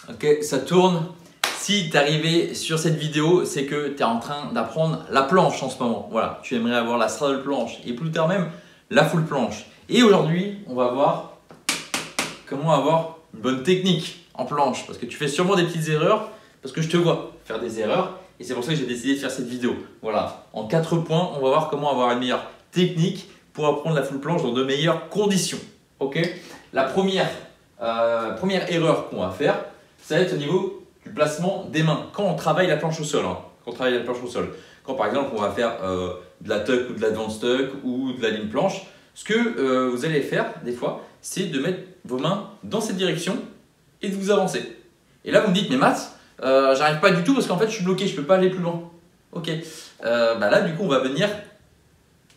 Ok, ça tourne. Si tu es arrivé sur cette vidéo, c'est que tu es en train d'apprendre la planche en ce moment. Voilà, tu aimerais avoir la straddle planche et plus tard même la full planche. Et aujourd'hui, on va voir comment avoir une bonne technique en planche. Parce que tu fais sûrement des petites erreurs, parce que je te vois faire des erreurs. Et c'est pour ça que j'ai décidé de faire cette vidéo. Voilà, en 4 points, on va voir comment avoir une meilleure technique pour apprendre la full planche dans de meilleures conditions. Ok, la première erreur qu'on va faire, ça va être au niveau du placement des mains quand on travaille la planche au sol. Quand par exemple on va faire de la tuck ou de l'advanced tuck ou de la ligne planche, ce que vous allez faire des fois, c'est de mettre vos mains dans cette direction et de vous avancer. Et là vous me dites, mais Matt, j'arrive pas du tout parce qu'en fait je suis bloqué, je peux pas aller plus loin. Ok, là du coup on va venir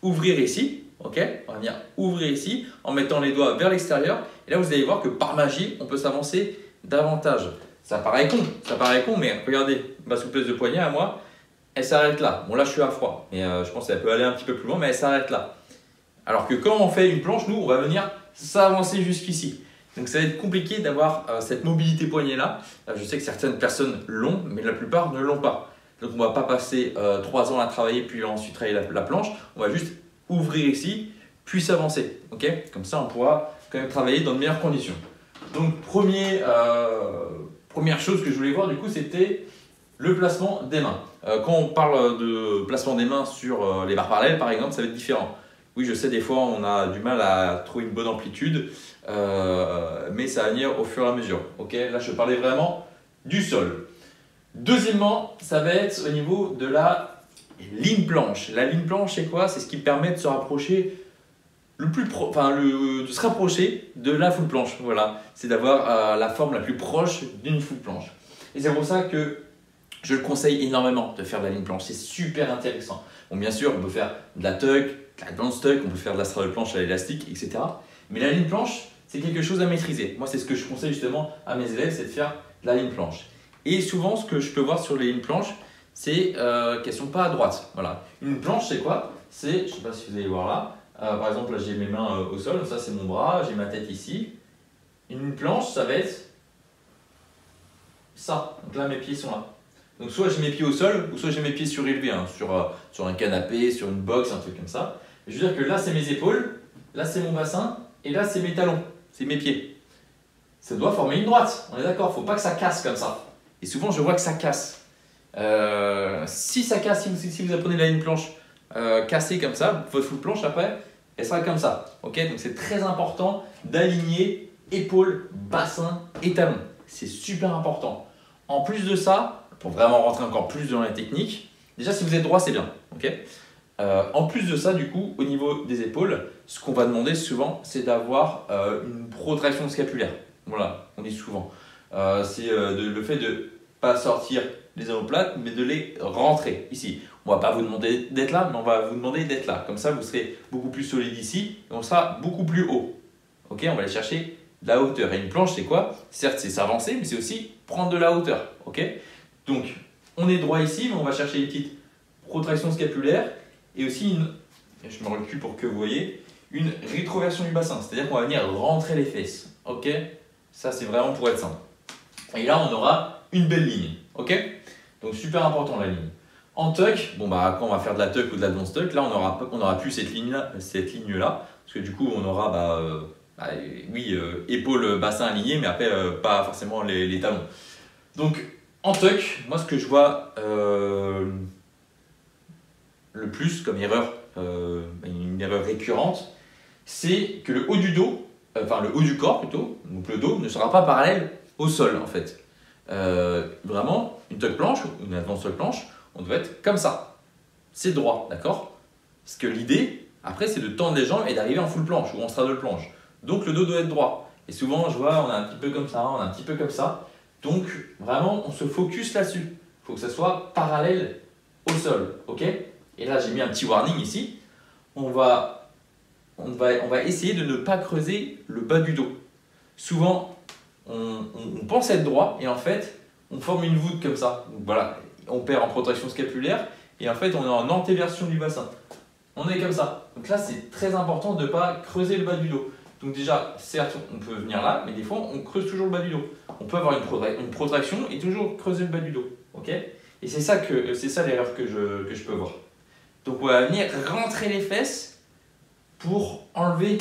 ouvrir ici. Ok, on va venir ouvrir ici en mettant les doigts vers l'extérieur. Et là vous allez voir que par magie on peut s'avancer davantage. Ça paraît con, mais regardez, ma souplesse de poignet à moi, elle s'arrête là. Bon là je suis à froid, mais je pense qu'elle peut aller un petit peu plus loin, mais elle s'arrête là. Alors que quand on fait une planche, nous on va venir s'avancer jusqu'ici. Donc ça va être compliqué d'avoir cette mobilité poignet là. Je sais que certaines personnes l'ont, mais la plupart ne l'ont pas. Donc on ne va pas passer 3 ans à travailler, puis ensuite travailler la planche. On va juste ouvrir ici, puis s'avancer. Okay, comme ça on pourra quand même travailler dans de meilleures conditions. Donc première chose que je voulais voir du coup, c'était le placement des mains. Quand on parle de placement des mains sur les barres parallèles par exemple, ça va être différent. Oui, je sais, des fois on a du mal à trouver une bonne amplitude, mais ça va venir au fur et à mesure. Okay, là je parlais vraiment du sol. Deuxièmement, ça va être au niveau de ligne planche. La ligne planche, c'est quoi? C'est ce qui permet de se rapprocher de se rapprocher de la full planche. Voilà, c'est d'avoir la forme la plus proche d'une full planche. Et c'est pour ça que je le conseille énormément de faire de la ligne planche. C'est super intéressant. Bon, bien sûr, on peut faire de la tuck, de la advanced tuck, on peut faire de la straddle planche à l'élastique, etc. Mais la ligne planche, c'est quelque chose à maîtriser. Moi, c'est ce que je conseille justement à mes élèves, c'est de faire de la ligne planche. Et souvent, ce que je peux voir sur les lignes planches, c'est qu'elles ne sont pas à droite. Voilà. Une planche, c'est quoi? C'est, je ne sais pas si vous allez voir là, par exemple, là j'ai mes mains au sol, ça c'est mon bras, j'ai ma tête ici. Une planche, ça va être ça. Donc là, mes pieds sont là. Donc soit j'ai mes pieds au sol, ou soit j'ai mes pieds surélevés, hein, sur un canapé, sur une box, un truc comme ça. Je veux dire que là, c'est mes épaules, là, c'est mon bassin, et là, c'est mes talons, c'est mes pieds. Ça doit former une droite, on est d'accord, il ne faut pas que ça casse comme ça. Et souvent, je vois que ça casse. Si ça casse, si vous apprenez la ligne planche cassée comme ça, votre full planche après, elle sera comme ça. Okay, donc c'est très important d'aligner épaules, bassin et talons. C'est super important. En plus de ça, pour vraiment rentrer encore plus dans la technique, déjà si vous êtes droit, c'est bien. Okay, en plus de ça, du coup, au niveau des épaules, ce qu'on va demander souvent, c'est d'avoir une protraction scapulaire. Voilà, on dit souvent. C'est le fait de ne pas sortir les omoplates, mais de les rentrer ici. On ne va pas vous demander d'être là, mais on va vous demander d'être là. Comme ça, vous serez beaucoup plus solide ici et on sera beaucoup plus haut. Okay, on va aller chercher de la hauteur. Et une planche, c'est quoi? Certes, c'est s'avancer, mais c'est aussi prendre de la hauteur. Okay, donc, on est droit ici, mais on va chercher une petite protraction scapulaire et aussi je me recule pour que vous voyez, une rétroversion du bassin. C'est-à-dire qu'on va venir rentrer les fesses. Ok, ça, c'est vraiment pour être simple. Et là, on aura une belle ligne. Ok, donc super important la ligne. En tuck, bon bah quand on va faire de la tuck ou de l'advanced tuck, là on aura plus cette ligne là, parce que du coup on aura épaules, bassin aligné, mais après pas forcément les talons. Donc en tuck, moi ce que je vois le plus comme erreur, une erreur récurrente, c'est que le haut du dos, le haut du corps plutôt, donc le dos ne sera pas parallèle au sol en fait. Vraiment, une tuck planche, une advanced tuck planche, on doit être comme ça. C'est droit, d'accord? Parce que l'idée, après, c'est de tendre les jambes et d'arriver en full planche ou en straddle planche. Donc le dos doit être droit. Et souvent, je vois, on a un petit peu comme ça, on a un petit peu comme ça. Donc vraiment, on se focus là-dessus. Il faut que ça soit parallèle au sol, ok? Et là, j'ai mis un petit warning ici. On va essayer de ne pas creuser le bas du dos. Souvent, on pense être droit et en fait, on forme une voûte comme ça. Donc voilà, on perd en protraction scapulaire et en fait, on est en antéversion du bassin. On est comme ça. Donc là, c'est très important de ne pas creuser le bas du dos. Donc déjà, certes, on peut venir là, mais des fois, on creuse toujours le bas du dos. On peut avoir une protraction et toujours creuser le bas du dos. Ok? Et c'est ça l'erreur que je peux voir. Donc on va venir rentrer les fesses pour enlever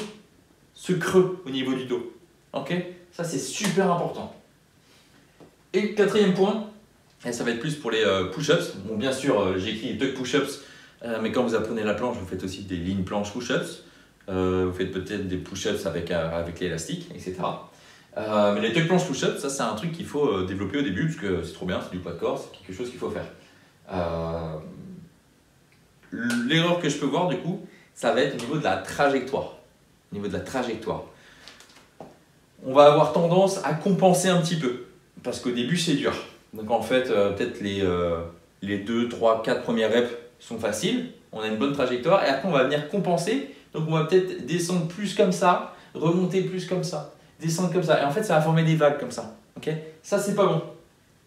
ce creux au niveau du dos. Ok? Ça, c'est super important. Et le quatrième point, et ça va être plus pour les push-ups. Bon, bien sûr, j'écris duck push-ups, mais quand vous apprenez la planche, vous faites aussi des lignes planches push-ups. Vous faites peut-être des push-ups avec l'élastique, etc. Mais les duck planches push-ups, ça c'est un truc qu'il faut développer au début parce que c'est trop bien, c'est du poids de corps, c'est quelque chose qu'il faut faire. L'erreur que je peux voir du coup, ça va être au niveau de la trajectoire. Au niveau de la trajectoire. On va avoir tendance à compenser un petit peu parce qu'au début c'est dur. Donc en fait, peut-être les 2, 3, 4 premières reps sont faciles, on a une bonne trajectoire et après on va venir compenser. Donc on va peut-être descendre plus comme ça, remonter plus comme ça, descendre comme ça. Et en fait, ça va former des vagues comme ça. Okay, ça, c'est pas bon.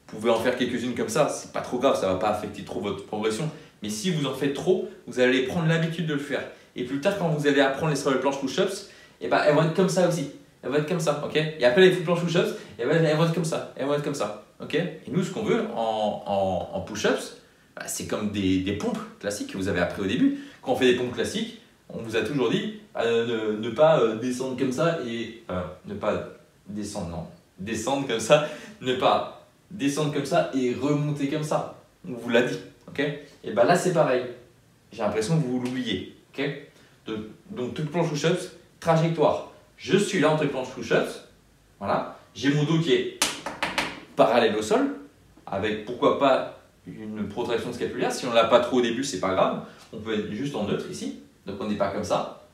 Vous pouvez en faire quelques-unes comme ça, c'est pas trop grave, ça va pas affecter trop votre progression. Mais si vous en faites trop, vous allez prendre l'habitude de le faire. Et plus tard, quand vous allez apprendre les saddle planches push-ups, elles vont être comme ça aussi. Elles vont être comme ça, ok? Et après les full planches push-ups, elles vont être comme ça. Elles vont être comme ça, ok? Et nous, ce qu'on veut en push-ups, c'est comme des pompes classiques que vous avez appris au début. Quand on fait des pompes classiques, on vous a toujours dit ne pas descendre comme ça et ne pas descendre, non. Descendre comme ça, ne pas descendre comme ça et remonter comme ça. On vous l'a dit, ok? Et bien là, c'est pareil. J'ai l'impression que vous l'oubliez, ok? Donc, toute planche push-ups, trajectoire. Je suis là en toute planche push-ups, voilà. J'ai mon dos qui est parallèle au sol, avec pourquoi pas une protraction scapulaire. Si on ne l'a pas trop au début, c'est pas grave. On peut être juste en neutre ici. Donc on n'est pas comme ça.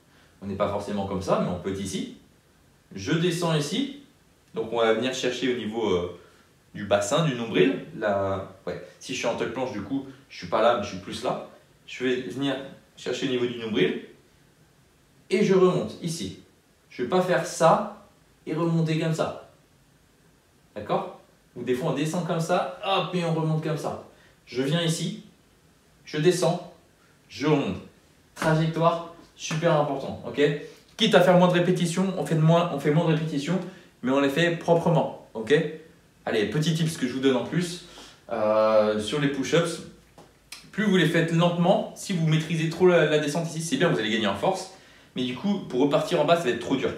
On n'est pas forcément comme ça, mais on peut être ici. Je descends ici. Donc on va venir chercher au niveau du bassin, du nombril. Ouais. Si je suis en tuck planche, du coup, je ne suis pas là, mais je suis plus là. Je vais venir chercher au niveau du nombril. Et je remonte ici. Je ne vais pas faire ça et remonter comme ça. D'accord? Ou des fois on descend comme ça, hop, et on remonte comme ça. Je viens ici, je descends, je remonte. Trajectoire, super important, ok? Quitte à faire moins de répétitions, on fait moins de répétitions, mais on les fait proprement, ok? Allez, petit tips que je vous donne en plus, sur les push-ups, plus vous les faites lentement, si vous maîtrisez trop la descente ici, c'est bien, vous allez gagner en force, mais du coup, pour repartir en bas, ça va être trop dur.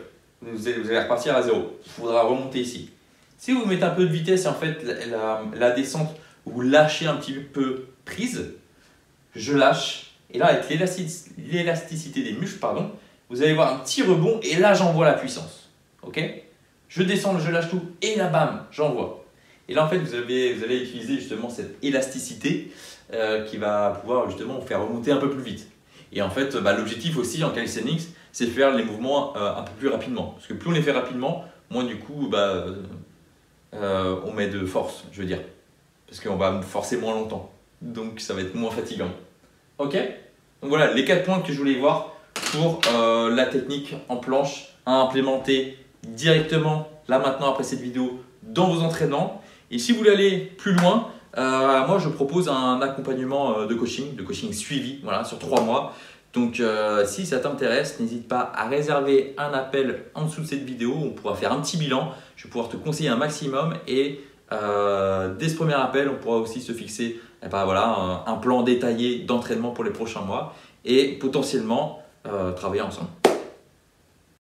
Vous allez repartir à zéro, il faudra remonter ici. Si vous mettez un peu de vitesse et en fait la descente, vous lâchez un petit peu prise, je lâche, et là avec l'élasticité des muscles, pardon, vous allez voir un petit rebond et là j'envoie la puissance. Ok? Je descends, je lâche tout et là bam, j'envoie. Et là en fait vous allez utiliser justement cette élasticité qui va pouvoir justement vous faire remonter un peu plus vite. Et en fait l'objectif aussi en calisthenics, c'est de faire les mouvements un peu plus rapidement. Parce que plus on les fait rapidement, moins du coup on met de force, je veux dire. Parce qu'on va forcer moins longtemps. Donc ça va être moins fatigant. Ok? Donc voilà les 4 points que je voulais voir pour la technique en planche à implémenter directement là maintenant après cette vidéo dans vos entraînements. Et si vous voulez aller plus loin, moi je propose un accompagnement de coaching suivi voilà, sur 3 mois. Donc si ça t'intéresse, n'hésite pas à réserver un appel en dessous de cette vidéo. On pourra faire un petit bilan, je vais pouvoir te conseiller un maximum et dès ce premier appel, on pourra aussi se fixer un plan détaillé d'entraînement pour les prochains mois et potentiellement travailler ensemble.